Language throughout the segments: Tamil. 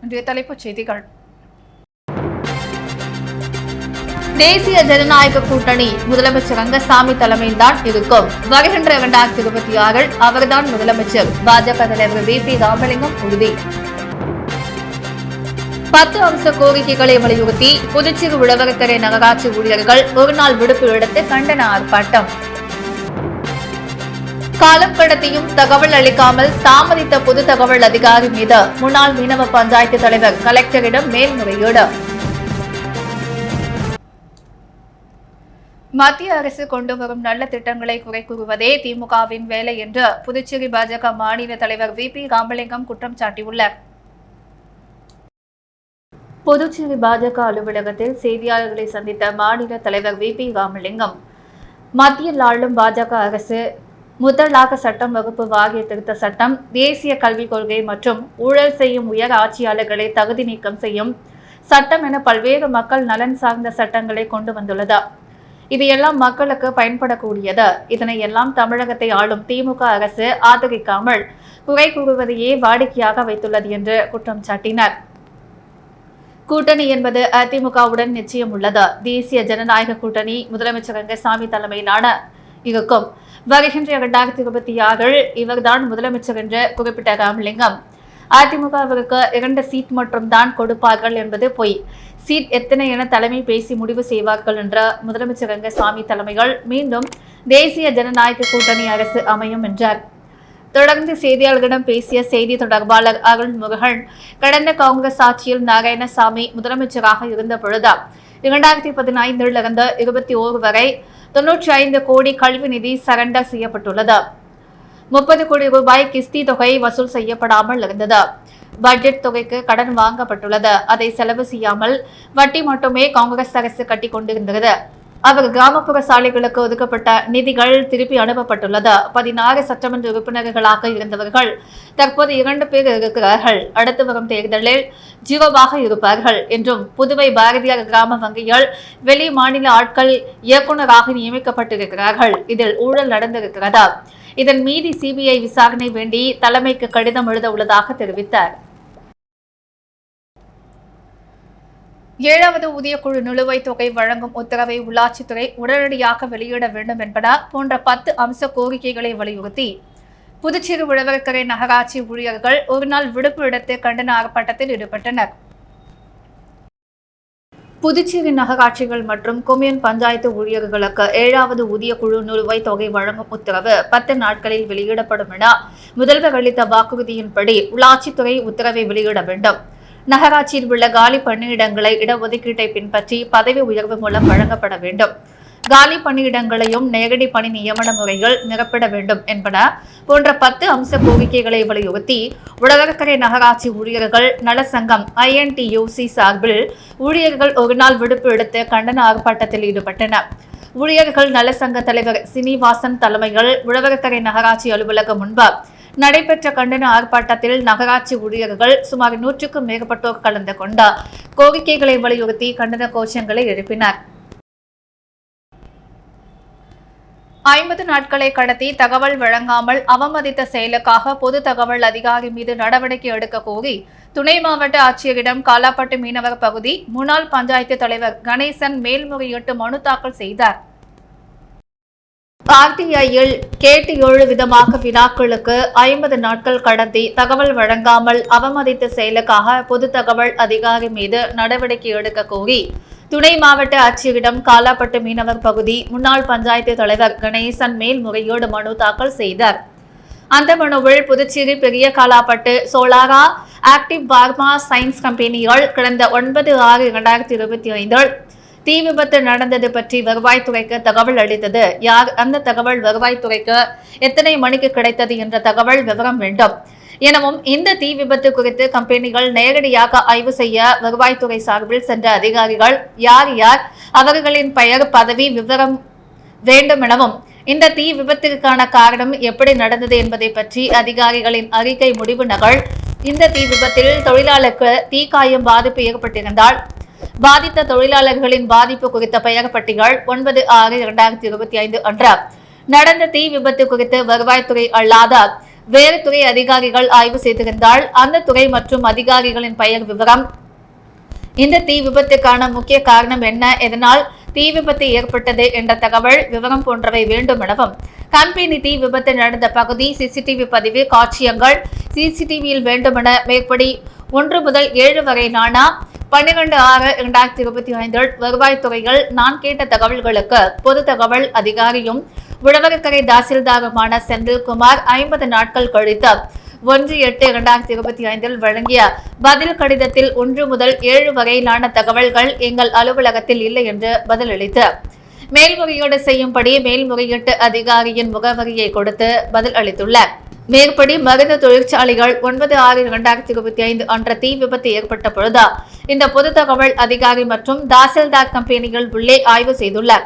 இன்றைய தலைப்புச் செய்திகள். தேசிய ஜனநாயக கூட்டணி முதலமைச்சர் ரங்கசாமி தலைமையில்தான் இருக்கும். வருகின்ற 2026 அவர்தான் முதலமைச்சர். பாஜக தலைவர் VP ராமலிங்கம் உறுதி. 10 அம்ச கோரிக்கைகளை வலியுறுத்தி புதுச்சேரி உழவர்கரை நகராட்சி ஊழியர்கள் ஒருநாள் விடுப்பு எடுத்து கண்டன ஆர்ப்பாட்டம். காலம் கடத்தியும் தகவல் அளிக்காமல் தாமதித்த பொது தகவல் அதிகாரி மீது முன்னாள் மீனவ பஞ்சாயத்து தலைவர் கலெக்டரிடம் மேல்முறையீடு. மத்திய அரசு கொண்டு வரும் நல்ல திட்டங்களை குறை கூறுவதே திமுகவின் வேலை என்று புதுச்சேரி பாஜக மாநில தலைவர் VP ராமலிங்கம் குற்றம் சாட்டியுள்ளார். புதுச்சேரி பாஜக அலுவலகத்தில் செய்தியாளர்களை சந்தித்த மாநில தலைவர் VP ராமலிங்கம், மத்தியில் ஆளும் பாஜக அரசு முத்தலாக சட்டம் வகுப்பு வாரிய திருத்த சட்டம், தேசிய கல்விக் கொள்கை மற்றும் ஊழல் செய்யும் உயர் ஆட்சியாளர்களை தகுதி நீக்கம் செய்யும் சட்டம் என பல்வேறு மக்கள் நலன் சார்ந்த சட்டங்களை கொண்டு வந்துள்ளது. இது எல்லாம் மக்களுக்கு பயன்படக்கூடியது. இதனை எல்லாம் தமிழகத்தை ஆளும் திமுக அரசு ஆதரிக்காமல் குறை கூறுவதையே வாடிக்கையாக வைத்துள்ளது என்று குற்றம் சாட்டினார். கூட்டணி என்பது அதிமுகவுடன் நிச்சயம் உள்ளது. தேசிய ஜனநாயக கூட்டணி முதலமைச்சர் ரங்கசாமி தலைமையிலான இருக்கும். வருகின்ற 2026 இவர்தான் முதலமைச்சர் என்று குறிப்பிட்ட ராமலிங்கம், அதிமுகவிற்கு 2 சீட் மட்டும் தான் கொடுப்பார்கள் என்பது பொய். சீட் எத்தனை என தலைமை பேசி முடிவு செய்வார்கள் என்ற முதலமைச்சர் ரங்கசாமி தலைமையில் மீண்டும் தேசிய ஜனநாயக கூட்டணி அரசு அமையும் என்றார். தொடர்ந்து செய்தியாளர்களிடம் பேசிய செய்தி தொடர்பாளர் அருள்முருகன், கடந்த காங்கிரஸ் ஆட்சியில் நாராயணசாமி முதலமைச்சராக இருந்த பொழுது 2015 இருந்து 21 வரை 95 கோடி கல்வி நிதி சரண்டர் செய்யப்பட்டுள்ளது. 30 கோடி ரூபாய் கிஸ்தி தொகை வசூல் செய்யப்படாமல் இருந்தது. பட்ஜெட் தொகைக்கு கடன் வாங்கப்பட்டுள்ளது. அதை செலவு செய்யாமல் வட்டி மட்டுமே காங்கிரஸ் அரசு கட்டிக் கொண்டிருந்தது. அவர் கிராமப்புற சாலைகளுக்கு ஒதுக்கப்பட்ட நிதிகள் திருப்பி அனுப்பப்பட்டுள்ளது. 16 சட்டமன்ற உறுப்பினர்களாக இருந்தவர்கள் தற்போது 2 பேர் இருக்கிறார்கள். அடுத்து வரும் தேர்தலில் ஜீரோவாக இருப்பார்கள் என்றும், புதுவை பாரதியார் கிராம வங்கியில் வெளி மாநில ஆட்கள் இயக்குநராக நியமிக்கப்பட்டிருக்கிறார்கள். இதில் ஊழல் நடந்திருக்கிறது. இதன் மீது CBI விசாரணை வேண்டி தலைமைக்கு கடிதம் எழுத உள்ளதாக தெரிவித்தார். 7வது ஊதியக்குழு நிலுவைத் தொகை வழங்கும் உத்தரவை உள்ளாட்சித்துறை உடனடியாக வெளியிட வேண்டும் என்பன போன்ற 10 அம்ச கோரிக்கைகளை வலியுறுத்தி புதுச்சேரி உழவர்கரை நகராட்சி ஊழியர்கள் ஒருநாள் விடுப்பு எடுத்து கண்டன ஆர்ப்பாட்டத்தில் ஈடுபட்டனர். புதுச்சேரி நகராட்சிகள் மற்றும் கொம்யூன் பஞ்சாயத்து ஊழியர்களுக்கு 7வது ஊதியக்குழு நிலுவைத் தொகை வழங்கும் உத்தரவு 10 நாட்களில் வெளியிடப்படும் என முதல்வர் அளித்த வாக்குறுதியின்படி உள்ளாட்சித்துறை உத்தரவை வெளியிட வேண்டும். நகராட்சியில் உள்ள காலி பணியிடங்களை இடஒதுக்கீட்டை பின்பற்றி பதவி உயர்வு மூலம் வழங்கப்பட வேண்டும். காலி பணியிடங்களையும் நேரடி பணி நியமன முறையில் நிரப்பிட வேண்டும் என்பன போன்ற 10 அம்ச கோரிக்கைகளை வலியுறுத்தி உழவர்கரை நகராட்சி ஊழியர்கள் நல சங்கம் INTUC சார்பில் ஊழியர்கள் ஒருநாள் விடுப்பு எடுத்து கண்டன ஆர்ப்பாட்டத்தில் ஈடுபட்டனர். ஊழியர்கள் நல சங்க தலைவர் சீனிவாசன் தலைமையில் உழவர்கரை நகராட்சி அலுவலகம் முன்பு நடைபெற்ற கண்டன ஆர்ப்பாட்டத்தில் நகராட்சி ஊழியர்கள் சுமார் 100க்கும் மேற்பட்டோர் கலந்து கொண்ட கோரிக்கைகளை வலியுறுத்தி கண்டன கோஷங்களை எழுப்பினர். 50 நாட்களை கடத்தி தகவல் வழங்காமல் அவமதித்த செயலுக்காக பொது தகவல் அதிகாரி மீது நடவடிக்கை எடுக்க கோரி துணை மாவட்ட ஆட்சியரிடம் காலாப்பட்டு மீனவர் பகுதி முன்னாள் பஞ்சாயத்து தலைவர் கணேசன் மேல்முறையீட்டு மனு தாக்கல் செய்தார். RTIயில் கேட்டு 7 விதமாக வினாக்களுக்கு 50 நாட்கள் கடத்தி தகவல் வழங்காமல் அவமதித்த செயலுக்காக பொது தகவல் அதிகாரி மீது நடவடிக்கை எடுக்க கோரி துணை மாவட்ட ஆட்சியரிடம் காலாப்பட்டு மீனவர் பகுதி முன்னாள் பஞ்சாயத்து தலைவர் கணேசன் மேல்முறையீடு மனு தாக்கல் செய்தார். அந்த மனுவில் புதுச்சேரி பெரிய Kalapattu Solara active pharma science கம்பெனியால் கடந்த 9/6/2025 தீ விபத்து நடந்தது பற்றி வருவாய்த்துறைக்கு தகவல் அளித்தது யார், அந்த தகவல் வருவாய்த்துறைக்கு எத்தனை மணிக்கு கிடைத்தது என்ற தகவல் விவரம் வேண்டும் எனவும், இந்த தீ விபத்து குறித்து கம்பெனிகள் நேரடியாக ஆய்வு செய்ய வருவாய்த்துறை சார்பில் சென்ற அதிகாரிகள் யார் யார், அவர்களின் பெயர் பதவி விவரம் வேண்டும் எனவும், இந்த தீ விபத்திற்கான காரணம் எப்படி நடந்தது என்பதை பற்றி அதிகாரிகளின் அறிக்கை முடிவு நகல், இந்த தீ விபத்தில் தொழிலாளருக்கு தீக்காயம் பாதிப்பு ஏற்பட்டிருந்தால் பாதித்த தொழிலாளர்களின் பாதிப்பு குறித்த பெயர் பட்டியல் 9/6/2025 அன்று நடந்த தீ விபத்து குறித்து வருவாய்த்துறை அல்லாத வேறு துறை அதிகாரிகள் ஆய்வு செய்திருந்தால் அந்த துறை மற்றும் அதிகாரிகளின் பெயர் விவரம், இந்த தீ விபத்துக்கான முக்கிய காரணம் என்ன, எதனால் தீ விபத்து ஏற்பட்டது என்ற தகவல் விவரம் போன்றவை வேண்டும் எனவும், கம்பெனி தீ விபத்து நடந்த பகுதி சிசிடிவி பதிவு காட்சியங்கள் சிசிடிவியில் வேண்டுமென மேற்படி 1 முதல் 7 வரையிலான 12/6/2025 வருவாய்த்துறையில் நான் கேட்ட தகவல்களுக்கு பொது தகவல் அதிகாரியும் உழவர்கரை தாசில்தாருமான செந்தில்குமார் 50 நாட்கள் கழித்து 1/8/2025 வழங்கிய பதில் கடிதத்தில் 1 முதல் 7 வரையிலான தகவல்கள் எங்கள் அலுவலகத்தில் இல்லை என்று பதிலளித்து மேல்முறையீடு செய்யும்படி மேல்முறையீட்டு அதிகாரியின் முகவரியை கொடுத்து பதில் அளித்துள்ளார். மேற்படி மருந்து தொழிற்சாலைகள் 9/6/2025 அன்று தீ விபத்து ஏற்பட்ட பொழுது இந்த பொது தகவல் அதிகாரி மற்றும் தாசில்தார் கம்பெனிகள் உள்ளே ஆய்வு செய்துள்ளார்.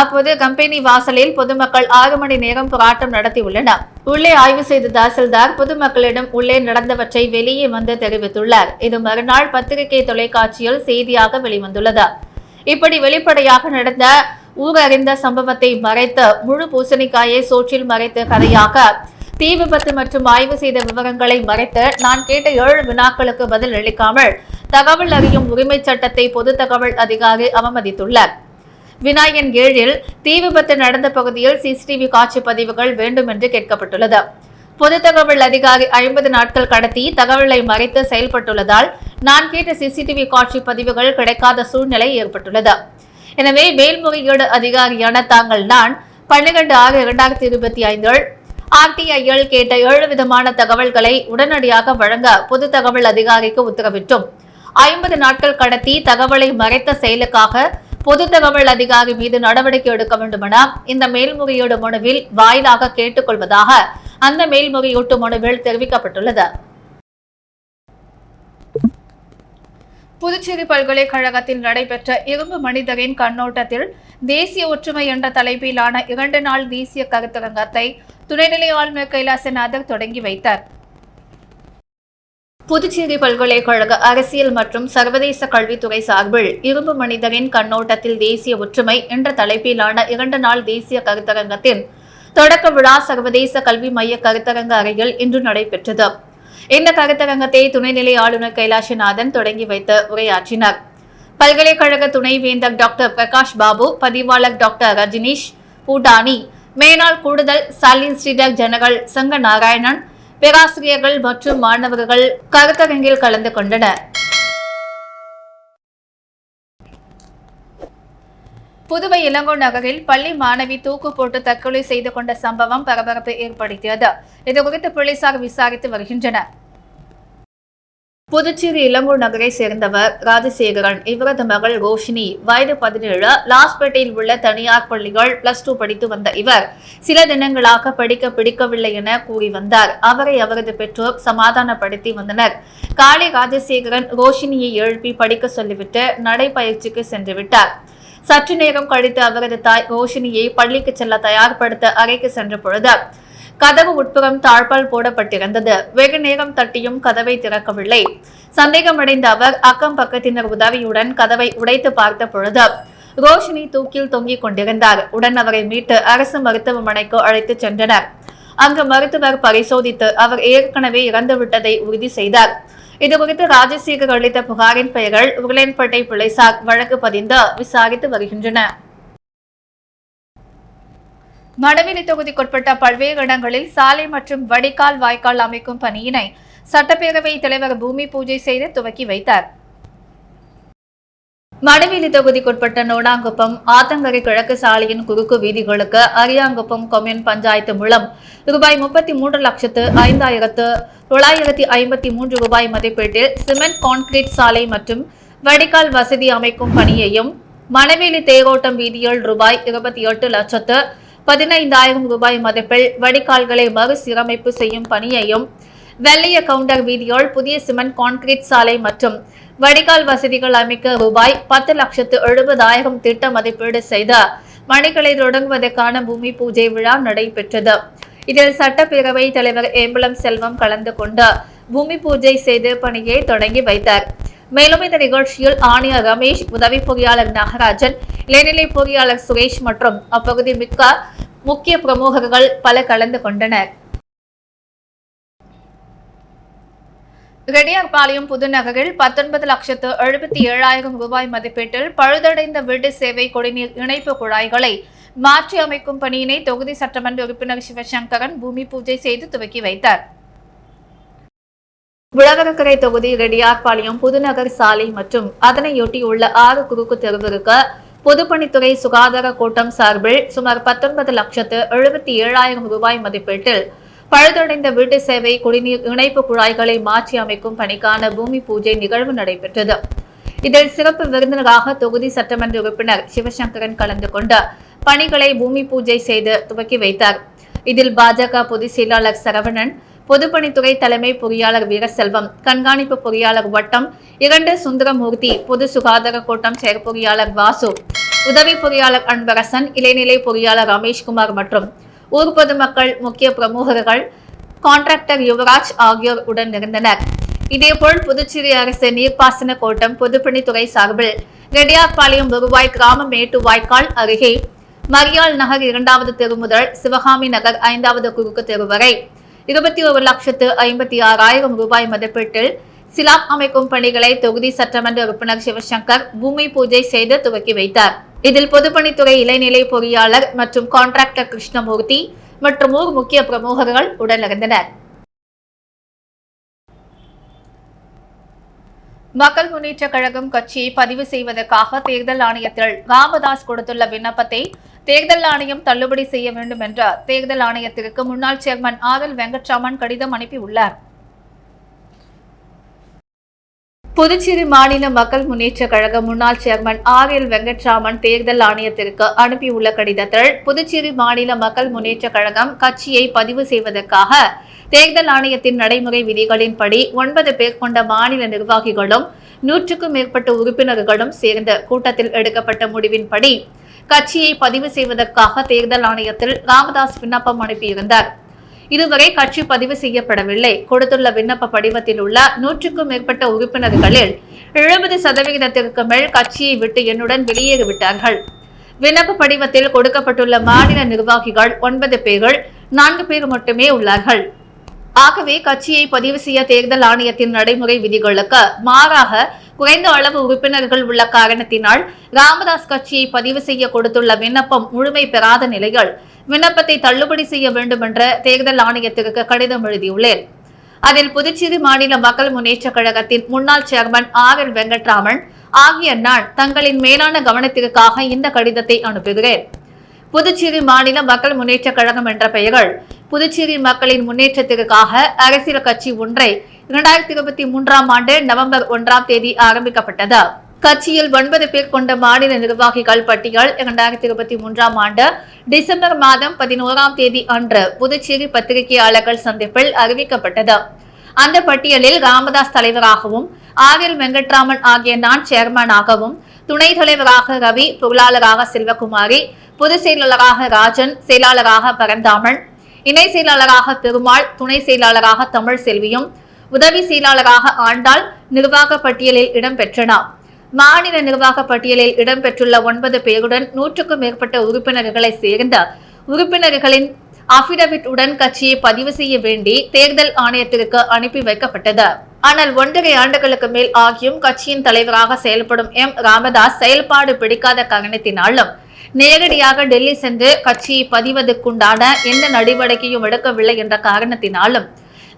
அப்போது கம்பெனி வாசலில் பொதுமக்கள் 6 மணி நேரம் போராட்டம் நடத்தியுள்ளனர். உள்ளே ஆய்வு செய்த தாசில்தார் பொதுமக்களிடம் உள்ளே நடந்தவற்றை வெளியே வந்து தெரிவித்துள்ளார். இது மறுநாள் பத்திரிகை தொலைக்காட்சியில் செய்தியாக வெளிவந்துள்ளது. இப்படி வெளிப்படையாக நடந்த ஊரறிந்த சம்பவத்தை மறைத்து முழு பூசணிக்காயை சோற்றில் மறைத்த கதையாக தீ விபத்து மற்றும் ஆய்வு செய்த விவரங்களை மறைத்து நான் கேட்ட 7 வினாக்களுக்கு பதில் அளிக்காமல் தகவல் அறியும் உரிமை சட்டத்தை பொது தகவல் அதிகாரி அவமதித்துள்ளார். வினா எண் 7 தீ விபத்து நடந்த பகுதியில் சிசிடிவி காட்சி பதிவுகள் வேண்டும் என்று கேட்கப்பட்டுள்ளது. பொது தகவல் அதிகாரி 50 நாட்கள் கடத்தி தகவலை மறைத்து செயல்பட்டுள்ளதால் நான் கேட்ட சிசிடிவி காட்சி பதிவுகள் கிடைக்காத சூழ்நிலை ஏற்பட்டுள்ளது. எனவே மேல்முறையீடு அதிகாரியான தாங்கள் நான் 12/6/2025 RTIயில் கேட்ட 7 விதமான தகவல்களை உடனடியாக வழங்க பொது தகவல் அதிகாரிக்கு உத்தரவிட்டும் 50 நாட்கள் கடத்தி தகவலை மறைத்த செயலுக்காக பொது தகவல் அதிகாரி மீது நடவடிக்கை எடுக்க வேண்டுமென இந்த மேல்முறையீடு மனுவில் வாயிலாக கேட்டுக்கொள்வதாக அந்த மேல்முறையீட்டு மனுவில் தெரிவிக்கப்பட்டுள்ளது. புதுச்சேரி பல்கலைக்கழகத்தில் நடைபெற்ற இரும்பு மனிதரின் கண்ணோட்டத்தில் தேசிய ஒற்றுமை என்ற தலைப்பிலான 2 நாள் தேசிய கருத்தரங்கத்தை துணைநிலை ஆளுநர் கைலாசநாதர் தொடங்கி வைத்தார். புதுச்சேரி பல்கலைக்கழக அரசியல் மற்றும் சர்வதேச கல்வித்துறை சார்பில் இரும்பு மனிதரின் கண்ணோட்டத்தில் தேசிய ஒற்றுமை என்ற தலைப்பிலான 2 நாள் தேசிய கருத்தரங்கத்தின் தொடக்க விழா சர்வதேச கல்வி மைய கருத்தரங்க அறையில் இன்று நடைபெற்றது. இந்த கருத்தரங்கத்தை துணைநிலை ஆளுநர் கைலாசநாதன் தொடங்கி வைத்து உரையாற்றினார். பல்கலைக்கழக துணைவேந்தர் டாக்டர் பிரகாஷ் பாபு, பதிவாளர் டாக்டர் ரஜினிஷ் பூடானி, மேனாள் கூடுதல் சாலிசிட்டர் ஜெனரல் சங்க நாராயணன், பேராசிரியர்கள் மற்றும் மாணவர்கள் கருத்தரங்கில் கலந்து கொண்டனர். புதுவை இளங்கோ நகரில் பள்ளி மாணவி தூக்கு போட்டு தற்கொலை செய்து கொண்ட சம்பவம் பரபரப்பை ஏற்படுத்தியது. இதுகுறித்து போலீசார் விசாரித்து வருகின்றனர். புதுச்சேரி இளங்கோ நகரை சேர்ந்தவர் ராஜசேகரன். இவரது மகள் ரோஷினி வயது 17. லாஸ்பேட்டையில் உள்ள தனியார் பள்ளிகள் +2 படித்து வந்த இவர் சில தினங்களாக படிக்க பிடிக்கவில்லை என கூறி வந்தார். அவரை அவரது பெற்றோர் சமாதானப்படுத்தி வந்தனர். காலை ராஜசேகரன் ரோஷினியை எழுப்பி படிக்க சொல்லிவிட்டு நடைபயிற்சிக்கு சென்று விட்டார். சற்று நேரம் கழித்து அவரது தாய் ரோஷினியை பள்ளிக்கு செல்ல தயார்படுத்த அறைக்கு சென்ற பொழுது கதவு உட்புறம் தாழ்பால் போடப்பட்டிருந்தது. வெகு நேரம் தட்டியும் கதவை திறக்கவில்லை. சந்தேகமடைந்த அவர் அக்கம் பக்கத்தினர் உதவியுடன் கதவை உடைத்து பார்த்த பொழுது ரோஷினி தூக்கில் தொங்கிக் கொண்டிருந்தார். உடன் அவரை மீட்டு அரசு மருத்துவமனைக்கு அழைத்துச் சென்றனர். அங்கு மருத்துவர் பரிசோதித்து அவர் ஏற்கனவே இறந்துவிட்டதை உறுதி செய்தார். இதுகுறித்து ராஜசேகர் அளித்த புகாரின் பெயரில் உருளையன்பேட்டை போலீசார் வழக்கு பதிந்து விசாரித்து வருகின்றனர். மடவெளி தொகுதிக்குட்பட்ட பல்வேறு இடங்களில் சாலை மற்றும் வடிகால் வாய்க்கால் அமைக்கும் பணியினை சட்டப்பேரவைத் தலைவர் பூமி பூஜை செய்து துவக்கி வைத்தார். மடவெளி தொகுதிக்குட்பட்ட நோடாங்குப்பம் ஆத்தங்கரை கிழக்கு சாலையின் குறுக்கு வீதிகளுக்கு அரியாங்குப்பம் கொம்யூன் பஞ்சாயத்து மூலம் ரூபாய் 33,953 மதிப்பீட்டில் சிமெண்ட் கான்கிரீட் சாலை மற்றும் வடிகால் வசதி அமைக்கும் பணியையும், மணவேலி தேரோட்டம் வீதியில் ரூபாய் 28,15,000 மதிப்பில் வடிகால்களை மறுசீரமைப்பு செய்யும் பணியையும், வெள்ளைய கவுண்டர் வீதியில் புதிய சிமெண்ட் கான்கிரீட் சாலை மற்றும் வடிகால் வசதிகள் அமைக்க ரூபாய் 10,70,000 திட்ட மதிப்பீடு செய்த பணிகளை தொடங்குவதற்கான பூமி பூஜை விழா நடைபெற்றது. இதில் சட்டப்பேரவை தலைவர் ஏம்பலம் செல்வம் கலந்து கொண்டு பூமி பூஜை செய்து பணியை தொடங்கி வைத்தார். மேலும் இந்த நிகழ்ச்சியில் ஆணையர் ரமேஷ், உதவி பொறியாளர் நாகராஜன், இளைநிலை பொறியாளர் சுரேஷ் மற்றும் அப்பகுதி மிக்க முக்கிய பிரமுகர்கள் பல கலந்து கொண்டனர். ரெட்டியார்பாளையம் புதுநகரில் 19,77,000 ரூபாய் மதிப்பீட்டில் பழுதடைந்த வீட்டு சேவை குடிநீர் இணைப்பு குழாய்களை மாற்றி அமைக்கும் பணியினை தொகுதி சட்டமன்ற உறுப்பினர் சிவசங்கரன் பூமி பூஜை செய்து துவக்கி வைத்தார். உழவரக்கரை தொகுதி ரெட்டியார்பாளையம் புதுநகர் சாலை மற்றும் அதனையொட்டியுள்ள 6 குறுக்கு தெருவிற்கு பொதுப்பணித்துறை சுகாதார கூட்டம் சார்பில் சுமார் 19,77,000 ரூபாய் மதிப்பீட்டில் பழுதடைந்த வீட்டு சேவை குடிநீர் இணைப்பு குழாய்களை மாற்றி அமைக்கும் பணிக்கான பூமி பூஜை நிகழ்வு நடைபெற்றது. இதில் சிறப்பு விருந்தினராக தொகுதி சட்டமன்ற உறுப்பினர் சிவசங்கரன் கலந்து கொண்டு பணிகளை பூமி பூஜை செய்து துவக்கி வைத்தார். இதில் பாஜக பொதுச் செயலாளர் சரவணன், பொதுப்பணித்துறை தலைமை பொறியாளர் வீரசெல்வம், கண்காணிப்பு பொறியாளர் வட்டம் 2 சுந்தரமூர்த்தி, பொது சுகாதார கூட்டம் செயற்பொறியாளர் வாசு, உதவி பொறியாளர் அன்பரசன், இளைநிலை பொறியாளர் ரமேஷ்குமார் மற்றும் ஊர் பொதுமக்கள், முக்கிய பிரமுகர்கள், கான்ட்ராக்டர் யுவராஜ் ஆகியோர் உடன் இருந்தனர். இதேபோல் புதுச்சேரி அரசு நீர்ப்பாசன கோட்டம் பொதுப்பணித்துறை சார்பில் ரெட்டியார்பாளையம் வருவாய் கிராம மேட்டு வாய்க்கால் அருகே மரியாள் நகர் 2வது தெரு முதல் சிவகாமி நகர் 5வது குறுக்கு தெரு வரை 21,56,000 ரூபாய் மதிப்பீட்டில் சிலாப் அமைக்கும் பணிகளை தொகுதி சட்டமன்ற உறுப்பினர் சிவசங்கர் பூமி பூஜை செய்து துவக்கி வைத்தார். இதில் பொதுப்பணித்துறை இளைநிலை பொறியாளர் மற்றும் கான்ட்ராக்டர் கிருஷ்ணமூர்த்தி மற்றும் ஊர் முக்கிய பிரமுகர்கள் உடனிருந்தனர். மக்கள் முன்னேற்ற கழகம் கட்சியை பதிவு செய்வதற்காக தேர்தல் ஆணையத்தில் ராமதாஸ் கொடுத்துள்ள விண்ணப்பத்தை தேர்தல் ஆணையம் தள்ளுபடி செய்ய வேண்டும் என்ற தேர்தல் ஆணையத்திற்கு முன்னாள் சேர்மன் ஆர்.எல். வெங்கட்ராமன் கடிதம் அனுப்பியுள்ளார். புதுச்சேரி மாநில மக்கள் முன்னேற்ற கழக முன்னாள் சேர்மன் ஆர்.எல். வெங்கட்ராமன் தேர்தல் ஆணையத்திற்கு அனுப்பியுள்ள கடிதத்தில் புதுச்சேரி மாநில மக்கள் முன்னேற்ற கழகம் கட்சியை பதிவு செய்வதற்காக தேர்தல் ஆணையத்தின் நடைமுறை விதிகளின்படி 9 பேர் கொண்ட மாநில நிர்வாகிகளும் 100க்கும் மேற்பட்ட உறுப்பினர்களும் சேர்ந்த கூட்டத்தில் எடுக்கப்பட்ட முடிவின்படி கட்சியை பதிவு செய்வதற்காக தேர்தல் ஆணையத்தில் ராமதாஸ் விண்ணப்பம் அனுப்பியிருந்தார். இதுவரை கட்சி பதிவு செய்யப்படவில்லை. கொடுத்துள்ள விண்ணப்ப படிவத்தில் உள்ள 100க்கும் மேற்பட்ட உறுப்பினர்களில் 70% மேல் கட்சியை விட்டு என்னுடன் வெளியேறிவிட்டார்கள். விண்ணப்ப படிவத்தில் கொடுக்கப்பட்டுள்ள மாநில நிர்வாகிகள் 9 பேர்கள், 4 பேர் மட்டுமே உள்ளார்கள். ஆகவே கட்சியை பதிவு செய்ய தேர்தல் ஆணையத்தின் நடைமுறை விதிகளுக்கு மாறாக குறைந்த அளவு உறுப்பினர்கள் உள்ள காரணத்தினால் ராமதாஸ் கட்சியை பதிவு செய்ய கொடுத்துள்ள விண்ணப்பம் முழுமை பெறாத நிலையில் விண்ணப்பத்தை தள்ளுபடி செய்ய வேண்டும் என்ற தேர்தல் ஆணையத்திற்கு கடிதம் எழுதியுள்ளேன். அதில் புதுச்சேரி மாநில மக்கள் முன்னேற்ற கழகத்தின் முன்னாள் சேர்மன் ஆர்.எல். வெங்கட்ராமன் ஆகிய நான் தங்களின் மேலான கவனத்திற்காக இந்த கடிதத்தை அனுப்புகிறேன். புதுச்சேரி மாநில மக்கள் முன்னேற்ற கழகம் என்ற பெயரில் புதுச்சேரி மக்களின் முன்னேற்றத்திற்காக அரசியல் கட்சி ஒன்றை 2023 ஆண்டு நவம்பர் 1ஆம் தேதி ஆரம்பிக்கப்பட்டது. கட்சியில் 9 பேர் கொண்ட மாநில நிர்வாகிகள் பட்டியல் 2023 ஆண்டு டிசம்பர் மாதம் 11ஆம் தேதி அன்று புதுச்சேரி பத்திரிகையாளர்கள் சந்திப்பில் அறிவிக்கப்பட்டது. அந்த பட்டியலில் ராமதாஸ் தலைவராகவும் ஆர்.எல். வெங்கட்ராமன் ஆகிய நான் சேர்மனாகவும், துணைத் தலைவராக ரவி, பொருளாளராக செல்வகுமாரி, பொதுச் செயலாளராக ராஜன், செயலாளராக பரந்தாமன், இணை செயலாளராக பெருமாள், துணை செயலாளராக தமிழ் செல்வியும், உதவி செயலாளராக ஆண்டாள் நிர்வாக பட்டியலில் இடம்பெற்றனர். மாநில நிர்வாக பட்டியலில் இடம்பெற்றுள்ள 9 பேருடன் 100க்கும் மேற்பட்ட உறுப்பினர்களை சேர்ந்த உறுப்பினர்களின் அபிடவிட் உடன் கட்சியை பதிவு செய்ய வேண்டி தேர்தல் ஆணையத்திற்கு அனுப்பி வைக்கப்பட்டது. ஆனால் 1.5 ஆண்டுகளுக்கு மேல் ஆகியும் கட்சியின் தலைவராக செயல்படும் ராமதாஸ் செயல்பாடு பிடிக்காத காரணத்தினாலும் நேரடியாக டெல்லி சென்று கட்சியை பதிவதற்குண்டான எந்த நடவடிக்கையும் எடுக்கவில்லை என்ற காரணத்தினாலும்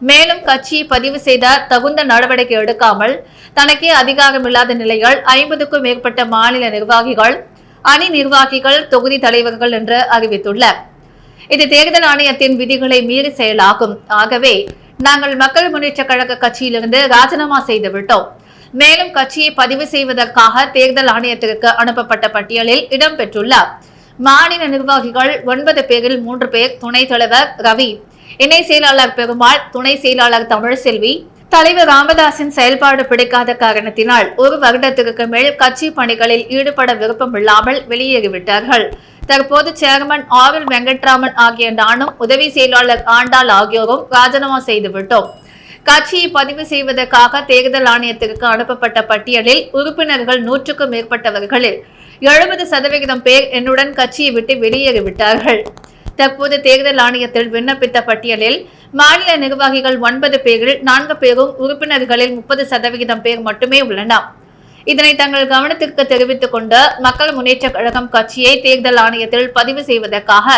மேலும் கட்சியை பதிவு செய்த தகுந்த நடவடிக்கை எடுக்காமல் தனக்கே அதிகாரமில்லாத நிலையில் 50க்கும் மேற்பட்ட மாநில நிர்வாகிகள், அணி நிர்வாகிகள், தொகுதி தலைவர்கள் என்று அறிவித்துள்ளார். இது தேர்தல் ஆணையத்தின் விதிகளை மீறி செயலாகும். ஆகவே நாங்கள் மக்கள் முன்னேற்ற கழக கட்சியிலிருந்து ராஜினாமா செய்துவிட்டோம். மேலும் கட்சியை பதிவு செய்வதற்காக தேர்தல் ஆணையத்திற்கு அனுப்பப்பட்ட பட்டியலில் இடம்பெற்றுள்ள மாநில நிர்வாகிகள் 9 பேரில் 3 பேர் துணைத் தலைவர் ரவி, இணை செயலாளர் பெருமாள், துணை செயலாளர் தமிழ்செல்வி, தலைவர் ராமதாஸின் செயல்பாடு பிடிக்காத காரணத்தினால் 1 வருடத்திற்கு மேல் கட்சி பணிகளில் ஈடுபட விருப்பமில்லாமல் வெளியேறிவிட்டார்கள். தற்போது சேர்மன் ஆர்.எல். வெங்கட்ராமன் ஆகிய நானும் உதவி செயலாளர் ஆண்டாள் ஆகியோரும் ராஜினாமா செய்துவிட்டோம். கட்சியை பதிவு செய்வதற்காக தேர்தல் ஆணையத்திற்கு அனுப்பப்பட்ட பட்டியலில் உறுப்பினர்கள் 100க்கும் மேற்பட்டவர்களில் 70% பேர் என்னுடன் கட்சியை விட்டு வெளியேறிவிட்டார்கள். தற்போது தேர்தல் ஆணையத்தில் விண்ணப்பித்த பட்டியலில் மாநில நிர்வாகிகள் 9 பேரில் 4 பேரும் உறுப்பினர்களில் 30% பேர் மட்டுமே உள்ளனர். இதனை தங்கள் கவனத்திற்கு தெரிவித்துக் கொண்டு மக்கள் முன்னேற்ற கழகம் கட்சியை தேர்தல் ஆணையத்தில் பதிவு செய்வதற்காக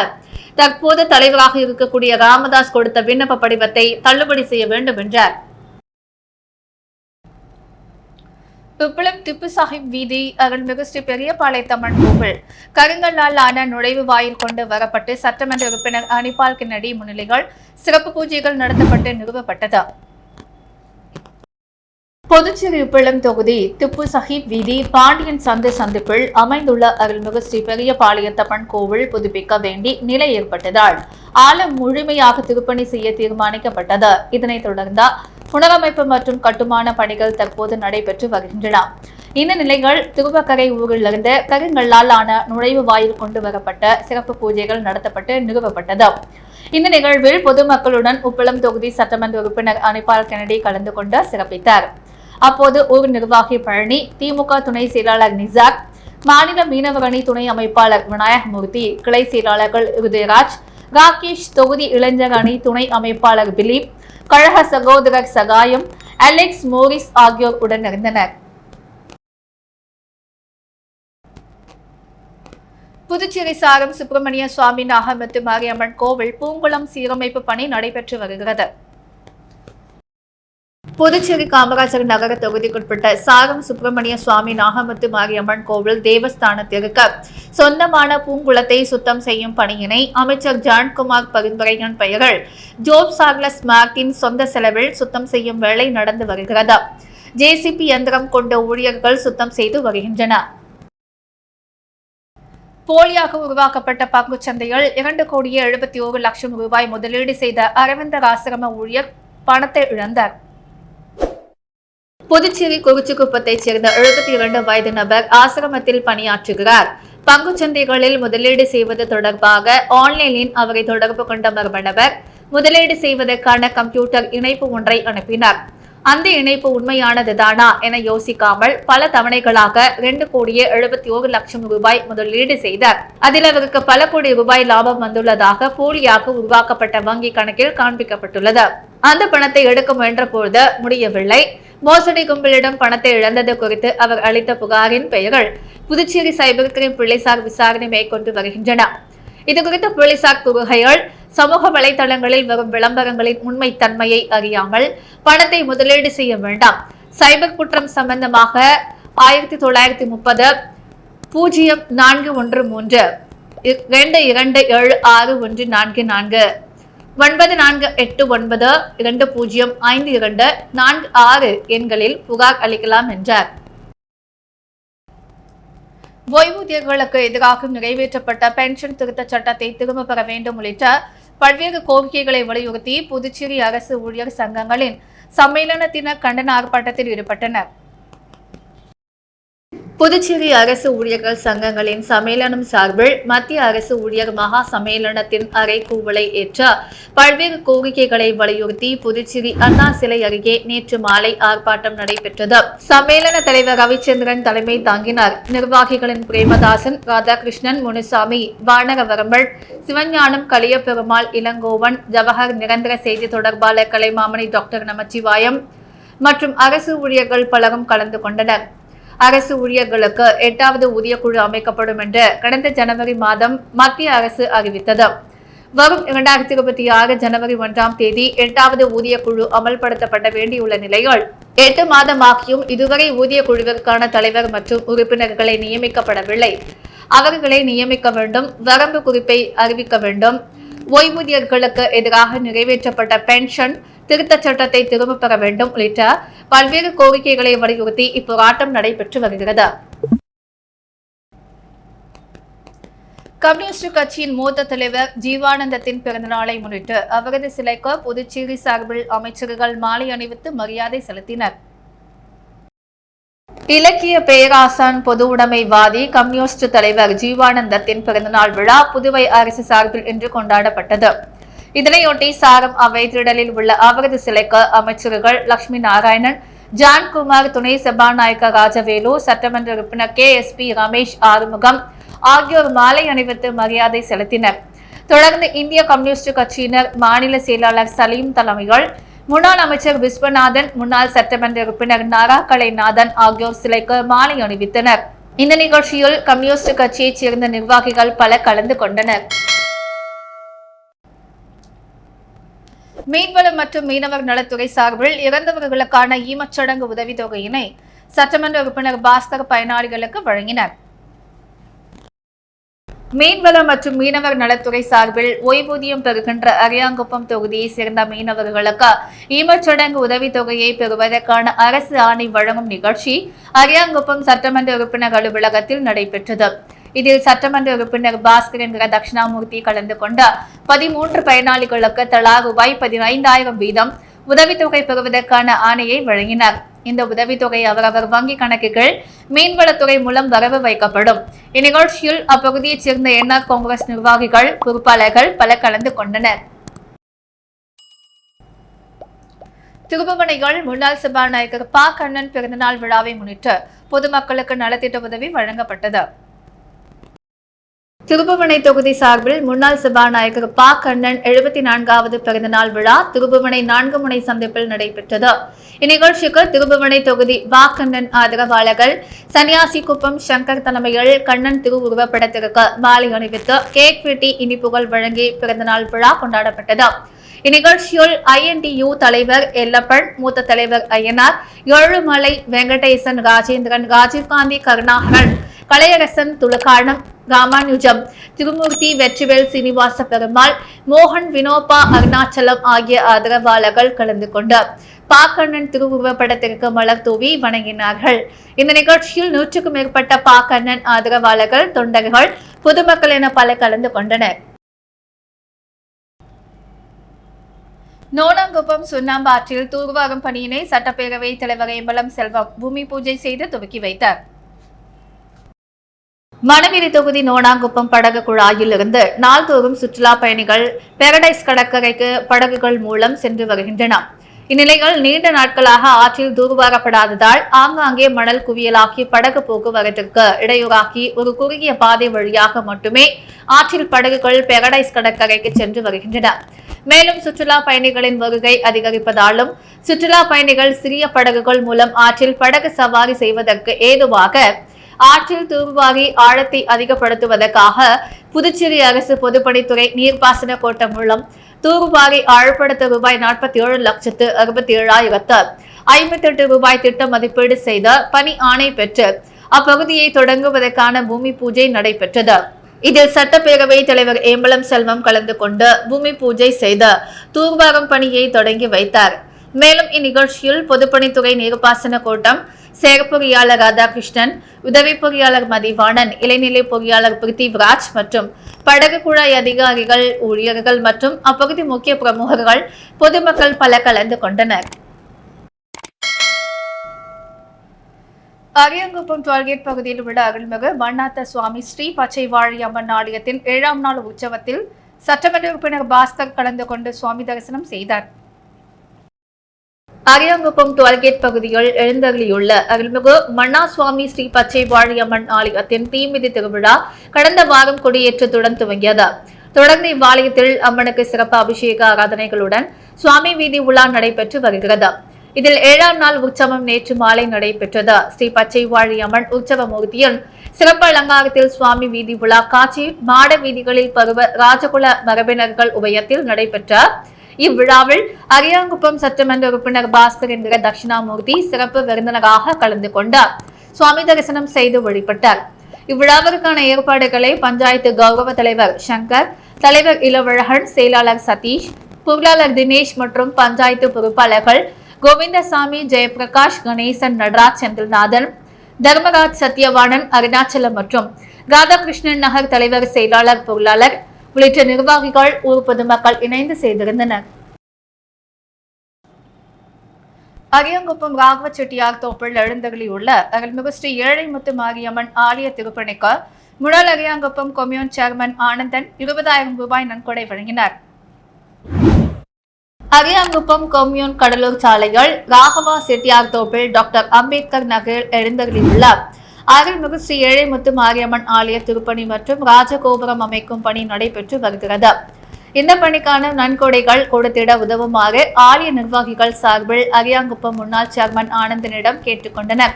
தற்போது தலைவராக இருக்கக்கூடிய ராமதாஸ் கொடுத்த விண்ணப்ப படிவத்தை தள்ளுபடி செய்ய வேண்டும் என்றார். உப்பளம் திப்பு சாஹிப் வீதி அருள்மிகு ஸ்ரீ பெரியபாளையத்தம்மன் கோவில் கருங்கல்லால் ஆன நுழைவு வாயில் கொண்டு வரப்பட்டு சட்டமன்ற உறுப்பினர் அனிபால் கென்னடி முன்னிலையில் சிறப்பு பூஜைகள் நடத்தப்பட்டு நிறுவப்பட்டது. புதுச்சேரி உப்பளம் தொகுதி திப்பு சாஹிப் வீதி பாண்டியன் சந்தை சந்திப்பில் அமைந்துள்ள அருள்மிகு ஸ்ரீ பெரியபாளையத்தம்மன் கோவில் புதுப்பிக்க வேண்டி நிலை ஏற்பட்டதால் ஆலம் முழுமையாக திருப்பணி செய்ய தீர்மானிக்கப்பட்டது. இதனைத் தொடர்ந்து புனரமைப்பு மற்றும் கட்டுமான பணிகள் தற்போது நடைபெற்று வருகின்றன. இந்த நிலையில் திருவக்கரை ஊரிலிருந்து கருங்கல்லால் ஆன நுழைவு வாயில் கொண்டு வரப்பட்ட சிறப்பு பூஜைகள் நடத்தப்பட்டு நிறுவப்பட்டது. இந்த நிகழ்வில் பொதுமக்களுடன் உப்பளம் தொகுதி சட்டமன்ற உறுப்பினர் அனிபால் கென்னடி கலந்து கொண்டு சிறப்பித்தார். அப்போது ஊர் நிர்வாகி பழனி, திமுக துணை செயலாளர் நிசாக், மாநில மீனவர் அணி துணை அமைப்பாளர் விநாயகமூர்த்தி, கிளை செயலாளர்கள் உதயராஜ், ராகேஷ், தொகுதி இளைஞர் அணி துணை அமைப்பாளர் பிலிப், கழக சகோதரர் சகாயம், அலெக்ஸ் மோரிஸ் ஆகியோர் உடனிருந்தனர். புதுச்சேரி சாரம் சுப்பிரமணிய சுவாமி நாகமுத்து மாரியம்மன் கோவில் பூங்குளம் சீரமைப்பு பணி நடைபெற்று வருகிறது. புதுச்சேரி காமராஜர் நகர தொகுதிக்குட்பட்ட சாரம் சுப்பிரமணிய சுவாமி நாகமுத்து மாரியம்மன் கோவில் தேவஸ்தானத்திற்கு சொந்தமான பூங்குளத்தை சுத்தம் செய்யும் பணியினை அமைச்சர் ஜான்குமார் பரிந்துரையின் பெயரில் ஜோப் சார்லஸ் மார்டின் சொந்த செலவில் சுத்தம் செய்யும் வேலை நடந்து வருகிறது. ஜேசிபி இயந்திரம் கொண்ட ஊழியர்கள் சுத்தம் செய்து வருகின்றனர். போலியாக உருவாக்கப்பட்ட பங்குச்சந்தையில் 2,71,00,000 ரூபாய் முதலீடு செய்த அரவிந்தர் ஆசிரம ஊழியர் பணத்தை இழந்தார். புதுச்சேரி குறிச்சிக்குப்பத்தைச் சேர்ந்த 72 வயது நபர் ஆசிரமத்தில் பணியாற்றுகிறார். பங்குச்சந்தைகளில் முதலீடு செய்வது தொடர்பாக ஆன்லைனில் அவரை தொடர்பு கொண்ட மர்ம நபர் முதலீடு செய்வதற்கான கம்ப்யூட்டர் இணைப்பு ஒன்றை அனுப்பினார். அந்த இணைப்பு உண்மையானதுதானா என யோசிக்காமல் பல தவணைகளாக 2,71,00,000 ரூபாய் முதலீடு செய்தார். அதில் அவருக்கு பல கோடி ரூபாய் லாபம் வந்துள்ளதாக போலியாக உருவாக்கப்பட்ட வங்கி கணக்கில் காண்பிக்கப்பட்டுள்ளது. அந்த பணத்தை எடுக்க முயன்ற போது முடியவில்லை. மோசடி கும்பலிடம் பணத்தை இழந்தது குறித்து அவர் அளித்த புகாரின் பெயரில் புதுச்சேரி சைபர் கிரைம் போலீசார் விசாரணை மேற்கொண்டு வருகின்றனர். இதுகுறித்து போலீசார் கூறுகையில், சமூக வலைதளங்களில் வரும் விளம்பரங்களின் உண்மை தன்மையை அறியாமல் பணத்தை முதலீடு செய்ய வேண்டாம். சைபர் குற்றம் சம்பந்தமாக 1900-0413 22761444 9489205246 எண்களில் புகார் அளிக்கலாம் என்றார். ஓய்வூதியர்களுக்கு எதிராக நிறைவேற்றப்பட்ட பென்ஷன் திருத்த சட்டத்தை திரும்ப பெற வேண்டும் உள்ளிட்ட பல்வேறு கோரிக்கைகளை வலியுறுத்தி புதுச்சேரி அரசு ஊழியர் சங்கங்களின் சம்மேளனத்தினர் கண்டன ஆர்ப்பாட்டத்தில் ஈடுபட்டனர். புதுச்சேரி அரசு ஊழியர்கள் சங்கங்களின் சம்மேளனம் சார்பில் மத்திய அரசு ஊழியர் மகா சம்மேளனத்தின் அறைகூவலை ஏற்ற பல்வேறு கோரிக்கைகளை வலியுறுத்தி புதுச்சேரி அண்ணா சிலை அருகே நேற்று மாலை ஆர்ப்பாட்டம் நடைபெற்றது. சம்மேளன தலைவர் ரவிச்சந்திரன் தலைமை தாங்கினார். நிர்வாகிகளின் பிரேமதாசன், ராதாகிருஷ்ணன், முனுசாமி, வானகவரம்பல், சிவஞானம், கலியபெருமாள், இளங்கோவன், ஜவஹர் நிரந்தர செய்தி தொடர்பாளர் கலைமாமணி டாக்டர் நமச்சிவாயம் மற்றும் அரசு ஊழியர்கள் பலரும் கலந்து கொண்டனர். அரசு ஊழியர்களுக்கு 8வது ஊதியக்குழு அமைக்கப்படும் என்று கடந்த ஜனவரி மாதம் மத்திய அரசு அறிவித்தது. வரும் 2026 ஜனவரி 1ஆம் தேதி 8வது ஊதியக்குழு அமல்படுத்தப்பட வேண்டியுள்ள நிலையில் 8 மாதமாகியும் இதுவரை ஊதியக்குழுவிற்கான தலைவர் மற்றும் உறுப்பினர்களை நியமிக்கப்படவில்லை. அவர்களை நியமிக்க வேண்டும், வரம்பு குறிப்பை அறிவிக்க வேண்டும், ஓய்வூதியர்களுக்கு எதிராக நிறைவேற்றப்பட்ட பென்ஷன் திருத்த சட்டத்தை திரும்ப பெற வேண்டும் உள்ளிட்ட பல்வேறு கோரிக்கைகளை வலியுறுத்தி இப்போராட்டம் நடைபெற்று வருகிறது. கம்யூனிஸ்ட் கட்சியின் மூத்த தலைவர் ஜீவானந்தத்தின் பிறந்தநாளை முன்னிட்டு அவரது சிலைக்கு புதுச்சேரி சார்பில் அமைச்சர்கள் மாலை அணிவித்து மரியாதை செலுத்தினர். இலக்கிய பேராசான், பொது உடைமைவாதி, கம்யூனிஸ்ட் தலைவர் ஜீவானந்தத்தின் பிறந்தநாள் விழா புதுவை அரசு சார்பில் இன்று கொண்டாடப்பட்டது. இதனையொட்டி சாரம் அவை திடலில் உள்ள அவரது சிலைக்கு அமைச்சர்கள் லட்சுமி நாராயணன், ஜான்குமார், துணை சபாநாயகர் ராஜவேலு, சட்டமன்ற உறுப்பினர் KSP ரமேஷ் ஆறுமுகம் ஆகியோர் மாலை அணிவித்து மரியாதை செலுத்தினர். தொடர்ந்து இந்திய கம்யூனிஸ்ட் கட்சியினர் மாநில செயலாளர் சலீம் தலைமையில் முன்னாள் அமைச்சர் விஸ்வநாதன், முன்னாள் சட்டமன்ற உறுப்பினர் நாரா கலைநாதன் ஆகியோர் சிலைக்கு மாலை அணிவித்தனர். இந்த நிகழ்ச்சியில் கம்யூனிஸ்ட் கட்சியைச் சேர்ந்த நிர்வாகிகள் பலர் கலந்து கொண்டனர். மீன்வளம் மற்றும் மீனவர் நலத்துறை சார்பில் இறந்தவர்களுக்கான ஈமச்சடங்கு உதவித்தொகையினை சட்டமன்ற உறுப்பினர் பாஸ்கர் பயனாளிகளுக்கு வழங்கினர். மீன்வளம் மற்றும் மீனவர் நலத்துறை சார்பில் ஓய்வூதியம் பெறுகின்ற அரியாங்குப்பம் தொகுதியை சேர்ந்த மீனவர்களுக்கு ஈமச்சடங்கு உதவித்தொகையை பெறுவதற்கான அரசு ஆணை வழங்கும் நிகழ்ச்சி அரியாங்குப்பம் சட்டமன்ற உறுப்பினர் அலுவலகத்தில் நடைபெற்றது. இதில் சட்டமன்ற உறுப்பினர் பாஸ்கர் என்கிற தட்சிணாமூர்த்தி கலந்து கொண்ட 13 பயனாளிகளுக்கு தலா ரூபாய் 15,000 வீதம் உதவித்தொகை பெறுவதற்கான ஆணையை வழங்கினார். இந்த உதவித்தொகை அவரவர் வங்கி கணக்குகள் மீன்வளத்துறை மூலம் வரவு வைக்கப்படும். இந்நிகழ்ச்சியில் அப்பகுதியைச் சேர்ந்த என்ஆர் காங்கிரஸ் நிர்வாகிகள், பொறுப்பாளர்கள் பலர் கலந்து கொண்டனர். திருபுவனையில் முன்னாள் சபாநாயகர் ப. கண்ணன் பிறந்தநாள் விழாவை முன்னிட்டு பொதுமக்களுக்கு நலத்திட்ட உதவி வழங்கப்பட்டது. திருபுவனை தொகுதி சார்பில் முன்னாள் சபாநாயகர் ப. கண்ணன் 74வது பிறந்தநாள் விழா திருபுவனை 4 முனை சந்திப்பில் நடைபெற்றது. இந்நிகழ்ச்சிக்கு திருபுவனை தொகுதி ப. கண்ணன் ஆதரவாளர்கள் சன்னியாசிக்குப்பம் சங்கர் தலைமையில் கண்ணன் திருவுருவப்படத்திற்கு மாலை அணிவித்து கேக் வெட்டி இனிப்புகள் வழங்கி பிறந்தநாள் விழா கொண்டாடப்பட்டது. இந்நிகழ்ச்சியில் INTU தலைவர் எல்லப்பன், மூத்த தலைவர் ஐயனார், ஏழுமலை வெங்கடேசன், ராஜேந்திரன், ராஜீவ்காந்தி, கருணாகரன், கலையரசன், துலகானம், ராமானுஜம், திருமூர்த்தி, வெற்றிவேல், சீனிவாச பெருமாள், மோகன், வினோபா, அருணாச்சலம் ஆகிய ஆதரவாளர்கள் கலந்து கொண்டார். ப. கண்ணன் திருவுருவப்படத்திற்கு மலர் தூவி வணங்கினார்கள். இந்த நிகழ்ச்சியில் 100க்கும் மேற்பட்ட ப. கண்ணன் ஆதரவாளர்கள், தொண்டர்கள், பொதுமக்கள் என பலர் கலந்து கொண்டனர். நோனாங்குப்பம் சுண்ணாம்பாற்றில் தூர்வாரும் பணியினை சட்டப்பேரவை தலைவர் ஏம்பலம் செல்வம் பூமி பூஜை செய்து துவக்கி வைத்தார். மணவெளி தொகுதி நோனாங்குப்பம் படகு குழாயில் இருந்து நாள்தோறும் சுற்றுலா பயணிகள் பாரடைஸ் கடற்கரைக்கு படகுகள் மூலம் சென்று வருகின்றன. இந்நிலையில் நீண்ட நாட்களாக ஆற்றில் தூர்வாரப்படாததால் ஆங்காங்கே மணல் குவியலாக்கி படகு போக்குவரத்திற்கு இடையூறாக்கி ஒரு குறுகிய பாதை வழியாக மட்டுமே ஆற்றில் படகுகள் பாரடைஸ் கடற்கரைக்கு சென்று வருகின்றன. மேலும் சுற்றுலா பயணிகளின் வருகை அதிகரிப்பதாலும் சுற்றுலா பயணிகள் சிறிய படகுகள் மூலம் ஆற்றில் படகு சவாரி செய்வதற்கு ஏதுவாக ஆற்றில் தூர்வாரி ஆழத்தை அதிகப்படுத்துவதற்காக புதுச்சேரி அரசு பொதுப்பணித்துறை நீர்ப்பாசன கோட்டம் மூலம் தூர்வாரி ஆழப்படுத்த ரூபாய் 47,67,058 ரூபாய் திட்ட மதிப்பீடு செய்த பணி ஆணை பெற்று அப்பகுதியை தொடங்குவதற்கான பூமி பூஜை நடைபெற்றது. இதில் சட்டப்பேரவை தலைவர் ஏம்பலம் செல்வம் கலந்து கொண்டு பூமி பூஜை செய்து தூர்வாரும் பணியை தொடங்கி வைத்தார். மேலும் இந்நிகழ்ச்சியில் பொதுப்பணித்துறை நீர்ப்பாசன கோட்டம் செயற்பொறியாளர் ராதாகிருஷ்ணன், உதவி பொறியாளர் மதிவாணன், இளைநிலை பொறியாளர் பிருத்திவிராஜ் மற்றும் படகு குழாய் அதிகாரிகள், ஊழியர்கள் மற்றும் அப்பகுதி முக்கிய பிரமுகர்கள், பொதுமக்கள் பல கலந்து கொண்டனர். அரியாங்குப்பம் டோல்கேட் பகுதியில் உள்ள அருள்மிகு மன்னாத்த சுவாமி ஸ்ரீ பச்சைவாழி அம்மன் ஆலயத்தின் 7ஆம் நாள் உற்சவத்தில் சட்டமன்ற உறுப்பினர் பாஸ்கர் கலந்து கொண்டு சுவாமி தரிசனம் செய்தார். அரியாங்குப்பம் டோல்கேட் பகுதியில் எழுந்தருளியுள்ள அருள்மிகு மன்னா சுவாமி ஸ்ரீ பச்சைவாழி அம்மன் ஆலயத்தின் தீமிதி திருவிழா கடந்த வாரம் கொடியேற்றத்துடன் துவங்கியது. தொடர்ந்து இவ்வாலயத்தில் அம்மனுக்கு சிறப்பு அபிஷேக ஆராதனைகளுடன் சுவாமி வீதி உலா நடைபெற்று வருகிறது. இதில் 7ஆம் நாள் உற்சவம் நேற்று மாலை நடைபெற்றது. ஸ்ரீ பச்சைவாழி அம்மன் உற்சவ மூர்த்தியின் சிறப்பு அலங்காரத்தில் சுவாமி வீதி உலா காட்சி மாட வீதிகளில் பருவ ராஜகுல மரபினர்கள் உபயத்தில் நடைபெற்ற இவ்விழாவில் அரியாங்குப்பம் சட்டமன்ற உறுப்பினர் பாஸ்கர் என்கிற தட்சிணாமூர்த்தி சிறப்பு விருந்தினராக கலந்து கொண்டார். சுவாமி தரிசனம் செய்து வழிபட்டார். இவ்விழாவிற்கான ஏற்பாடுகளை பஞ்சாயத்து கௌரவ தலைவர் சங்கர், தலைவர் இளவழகன், செயலாளர் சதீஷ், பொருளாளர் தினேஷ் மற்றும் பஞ்சாயத்து பொறுப்பாளர்கள் கோவிந்தசாமி, ஜெயபிரகாஷ், கணேசன், நடராஜ், செந்தில்நாதன், தர்மராஜ், சத்யவாணன், அருணாச்சலம் மற்றும் ராதாகிருஷ்ணன் நகர் தலைவர், செயலாளர், பொருளாளர் உள்ளிட்ட நிர்வாகிகள், ஊர் பொதுமக்கள் இணைந்து செய்திருந்தனர். அரியாங்குப்பம் ராகவ செட்டியார் தோப்பில் எழுந்தருளியுள்ள அருள்மிகு ஸ்ரீ ஏழைமுத்து மாரியம்மன் ஆலய திருப்பணிக்கு முன்னாள் அரியாங்குப்பம் கொம்யூன் சேர்மன் ஆனந்தன் 20,000 ரூபாய் நன்கொடை வழங்கினார். அரியாங்குப்பம் கொம்யூன் கடலூர் சாலையில் ராகவா செட்டியார் தோப்பில் டாக்டர் அம்பேத்கர் நகரில் எழுந்தருளியுள்ள அருள்மிகு ஸ்ரீ ஏழைமுத்து மாரியம்மன் ஆலய திருப்பணி மற்றும் ராஜகோபுரம் அமைக்கும் பணி நடைபெற்று வருகிறது. இந்த பணிக்கான நன்கொடைகள் கொடுத்திட உதவுமாறு ஆலய நிர்வாகிகள் சார்பில் அரியாங்குப்பம் முன்னாள் சேர்மன் ஆனந்தனிடம் கேட்டுக்கொண்டனர்.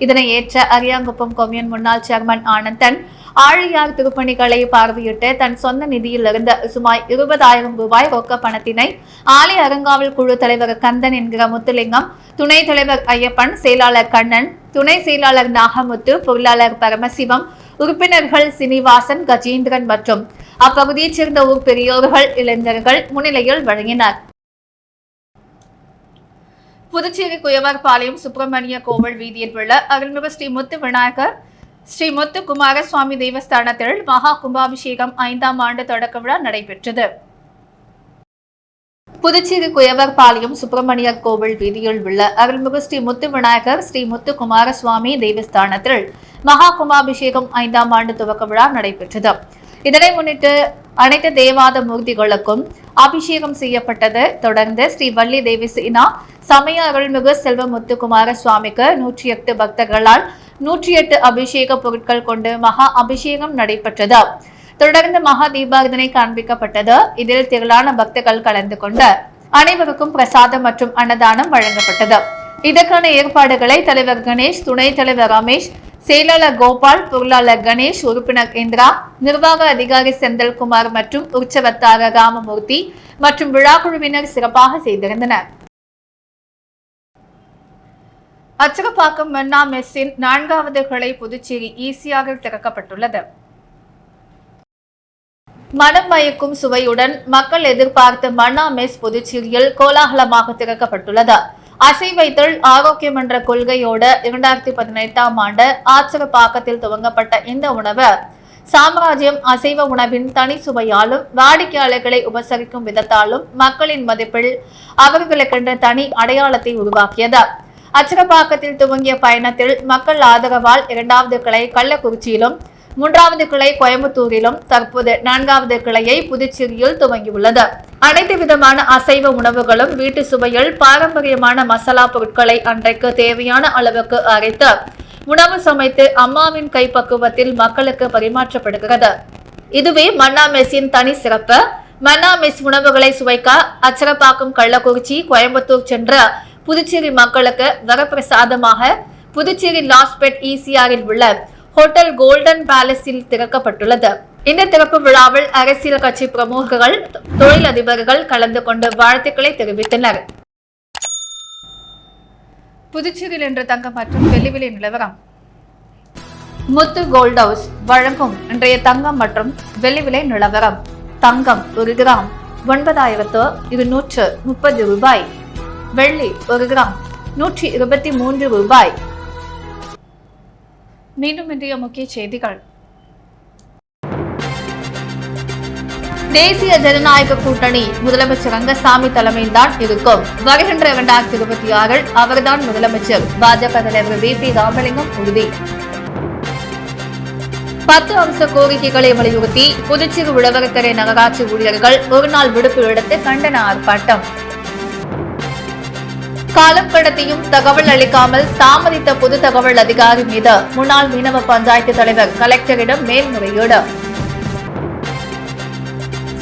இதனை ஏற்ற அரியாங்குப்பம் கொம்யூன் முன்னாள் சேர்மன் ஆனந்தன் ஆழியார் திருப்பணிகளை பார்வையிட்டு தன் சொந்த நிதியிலிருந்து சுமார் 20,000 ரூபாய் ரொக்க பணத்தினை ஆலய அறங்காவல் குழு தலைவர் கந்தன் என்கிற முத்துலிங்கம், துணைத் தலைவர் ஐயப்பன், செயலாளர் கண்ணன், துணை செயலாளர் நாகமுத்து, பொருளாளர் பரமசிவம், உறுப்பினர்கள் சீனிவாசன், கஜேந்திரன் மற்றும் அப்பகுதியைச் சேர்ந்த ஊர் பெரியோர்கள், இளைஞர்கள் முன்னிலையில் வழங்கினர். புதுச்சேரி குயவர்பாளையம் சுப்பிரமணிய கோவில் வீதியில் உள்ள அருள்மிகு ஸ்ரீ முத்து விநாயகர் ஸ்ரீ முத்து குமாரசுவாமி தேவஸ்தானத்தில் மகா கும்பாபிஷேகம் 5ஆம் ஆண்டு தொடக்க விழா நடைபெற்றது. புதுச்சேரி குயவர்பாளையம் சுப்பிரமணியர் கோவில் வீதியில் உள்ள அருள்மிகு ஸ்ரீ முத்து விநாயகர் ஸ்ரீ முத்து குமாரசுவாமி தேவஸ்தானத்தில் மகா கும்பாபிஷேகம் 5ஆம் ஆண்டு துவக்க விழா நடைபெற்றது. இதனை முன்னிட்டு அனைத்து தேவாத மூர்த்திகளுக்கும் அபிஷேகம் செய்யப்பட்டது. தொடர்ந்து ஸ்ரீ வள்ளி தேவி சேனா சமய அருள்மிகு செல்வ முத்துக்குமார சுவாமிக்கு 108 பக்தர்களால் 108 அபிஷேக பொருட்கள் கொண்டு மகா அபிஷேகம் நடைபெற்றது. தொடர்ந்து மகா தீபாரதனை காண்பிக்கப்பட்டது. இதில் திரளான பக்தர்கள் கலந்து கொண்டு அனைவருக்கும் பிரசாதம் மற்றும் அன்னதானம் வழங்கப்பட்டது. இதற்கான ஏற்பாடுகளை தலைவர் கணேஷ், துணைத் தலைவர் ரமேஷ், செயலாளர் கோபால், பொருளாளர் கணேஷ், உறுப்பினர் இந்திரா, நிர்வாக அதிகாரி செந்தில்குமார் மற்றும் உற்சவத்தார ராமமூர்த்தி மற்றும் விழாக்குழுவினர் சிறப்பாக செய்திருந்தனர். அச்சகப்பாக்கம் மன்னா மெஸ்ஸின் 4வது கிளை புதுச்சேரி ஈசியாக திறக்கப்பட்டுள்ளது. மனம் மயக்கும் சுவையுடன் மக்கள் எதிர்பார்த்த மன்னா மெஸ் புதுச்சேரியில் கோலாகலமாக திறக்கப்பட்டுள்ளது. அசைவைத்தல் ஆரோக்கியம் என்ற கொள்கையோடு 2018ஆம் ஆண்டு ஆச்சரப்பாக்கத்தில் துவங்கப்பட்ட இந்த உணவு சாம்ராஜ்யம் அசைவ உணவின் தனி சுவையாலும் வாடிக்கையாளர்களை உபசரிக்கும் விதத்தாலும் மக்களின் மதிப்பில் அவர்களுக்கென்ற தனி அடையாளத்தை உருவாக்கியது. அச்சரப்பாக்கத்தில் துவங்கிய பயணத்தில் மக்கள் ஆதரவால் 2வது கிளை கள்ளக்குறிச்சியிலும், 3வது கிளை கோயம்புத்தூரிலும், தற்போது 4வது கிளையை புதுச்சேரியில் துவங்கியுள்ளது. அனைத்து விதமான அசைவ உணவுகளும் வீட்டு சுவையில் பாரம்பரியமான மசாலா பொருட்களை அன்றைக்கு தேவையான அளவுக்கு அரைத்து உணவு சமைத்து அம்மாவின் கைப்பக்குவத்தில் மக்களுக்கு பரிமாற்றப்படுகிறது. இதுவே மன்னா மெஸ்ஸின் தனி சிறப்பு. மன்னா மெஸ் உணவுகளை சுவைக்க அச்சரப்பாக்கம், கள்ளக்குறிச்சி, கோயம்புத்தூர் சென்ற புதுச்சேரி மக்களுக்கு வரப்பிரசாதமாக புதுச்சேரி லாஸ்பெட் ஈசிஆரில் உள்ள ஹோட்டல் கோல்டன் பேலஸில் திறக்கப்பட்டுள்ளது. இந்த திறப்பு விழாவில் அரசியல் கட்சி பிரமுகர்கள், தொழிலதிபர்கள் கலந்து கொண்டு வாழ்த்துக்களை தெரிவித்தனர். புதுச்சேரியில் இன்று தங்கம் மற்றும் வெள்ளி விலை நிலவரம். முத்து கோல்ட் ஹவுஸ் வழங்கும் இன்றைய தங்கம் மற்றும் வெள்ளி விலை நிலவரம். தங்கம் 1 கிராம் 9,230 ரூபாய். வெள்ளி 1 கிராம் 123 ரூபாய். மீண்டும் இன்றைய முக்கிய செய்திகள். தேசிய ஜனநாயக கூட்டணி முதலமைச்சர் ரங்கசாமி தலைமையில்தான் இருக்கும். வருகின்ற 2026 அவர்தான் முதலமைச்சர். பாஜக தலைவர் VP ராமலிங்கம் உறுதி. 10 அம்ச கோரிக்கைகளை வலியுறுத்தி புதுச்சேரி உழவர்கரை நகராட்சி ஊழியர்கள் ஒருநாள் விடுப்பு எடுத்து கண்டன ஆர்ப்பாட்டம். காலம் கடத்தியும் தகவல் அளிக்காமல் தாமதித்த பொது தகவல் அதிகாரி மீது முன்னாள் மீனவ பஞ்சாயத்து தலைவர் கலெக்டரிடம் மேல்முறையீடு.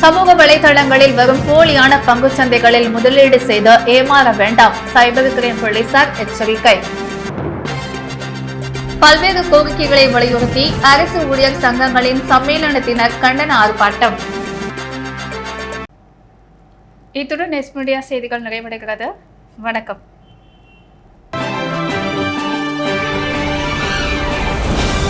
சமூக வலைதளங்களில் வரும் போலியான பங்குச்சந்தைகளில் முதலீடு செய்து ஏமாற வேண்டாம், சைபர் கிரைம் போலீசார் எச்சரிக்கை. பல்வேறு கோரிக்கைகளை வலியுறுத்தி அரசு ஊழியர் சங்கங்களின் சம்மேளனத்தினர் கண்டன ஆர்ப்பாட்டம். இத்துடன் நெஸ் மீடியா செய்திகள் நிறைவடைகிறது. வணக்கம்.